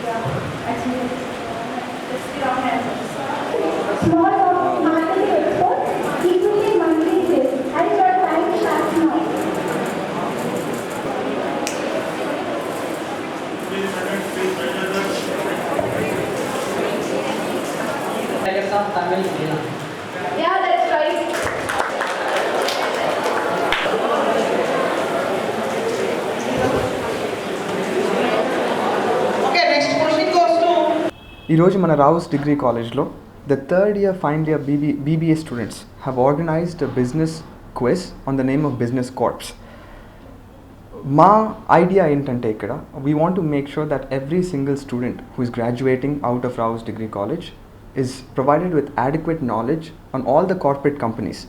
Actually, that's the wrong answer. Small marketing expert, equally monthly sales. And your time starts now. Letters of Tamil Veena. Yeah, that's right. Okay, next question goes to ఈరోజు మన Rao's degree కాలేజ్లో the third year final year BBA students have organised business quiz on the name of business corps. మా idea ఏంటంటే ఇక్కడ we want to make sure that every single student who is graduating out of Rao's degree college is provided with adequate knowledge on all the corporate companies.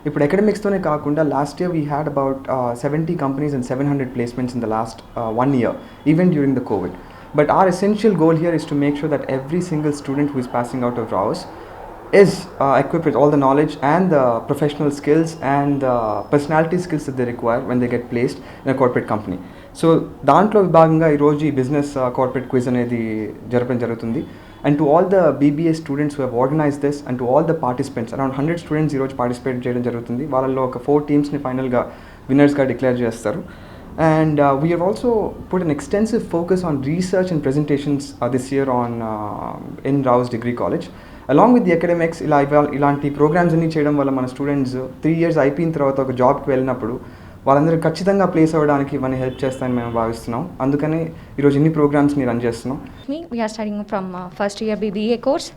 ఇప్పుడు అకాడమిక్స్తోనే కాకుండా last year we had about 70 companies and 700 placements in the last 1 year, even during the COVID. But our essential goal here is to make sure that every single student who is passing out of Raus is equipped with all the knowledge and the professional skills and the personality skills that they require when they get placed in a corporate company. So దాంట్లో విభాగంగా ఈరోజు ఈ business corporate quiz అనేది జరపడం జరుగుతుంది. And to all the BBA students who have organized this and to all the participants, around 100 students ఈరోజు participate చేయడం జరుగుతుంది. వాళ్ళల్లో ఒక 4 teamsని ఫైనల్గా విన్నర్స్గా డిక్లేర్ చేస్తారు. And we have also put an extensive focus on research and presentations this year on in Raus Degree College. Along with the academics, ఇలాంటి programmes అన్ని చేయడం వల్ల మన స్టూడెంట్స్ 3 years అయిపోయిన తర్వాత ఒక జాబ్కి వెళ్ళినప్పుడు వాళ్ళందరూ ఖచ్చితంగా ప్లేస్ అవ్వడానికి ఇవన్నీ హెల్ప్ చేస్తాయని మేము భావిస్తున్నాం. అందుకని ఈరోజు ఇన్ని ప్రోగ్రామ్స్ని రన్ చేస్తున్నాం. We are studying from first year BBA course,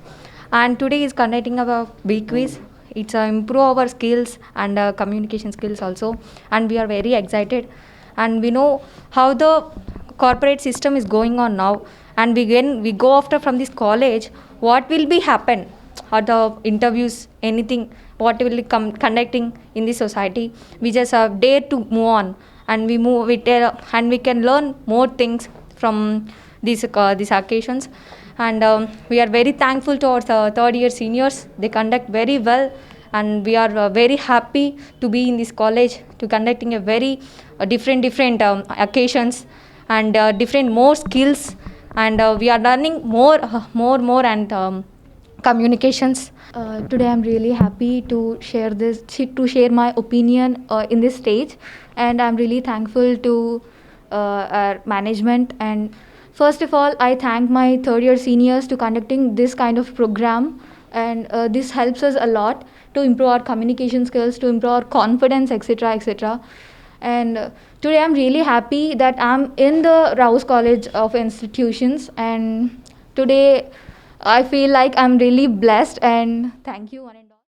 and today is conducting our big quiz. It's improve our skills and communication skills also, and we are very excited, and we know how the corporate system is going on now, and when we go after from this college, what will be happen or the interviews, anything what will be conducting in this society. We just dare to move on, and and we can learn more things from these occasions. And we are very thankful to our third year seniors. They conduct very well, and we are very happy to be in this college to conducting a very different occasions and different more skills, and we are learning more and communications. Today I'm really happy to share my opinion in this stage, and I'm really thankful to our management. And first of all, I thank my third year seniors to conducting this kind of program, and this helps us a lot to improve our communication skills, to improve our confidence, etc. And today I'm really happy that I'm in the Raus College of Institutions, and today I feel like I'm really blessed, and thank you one and all.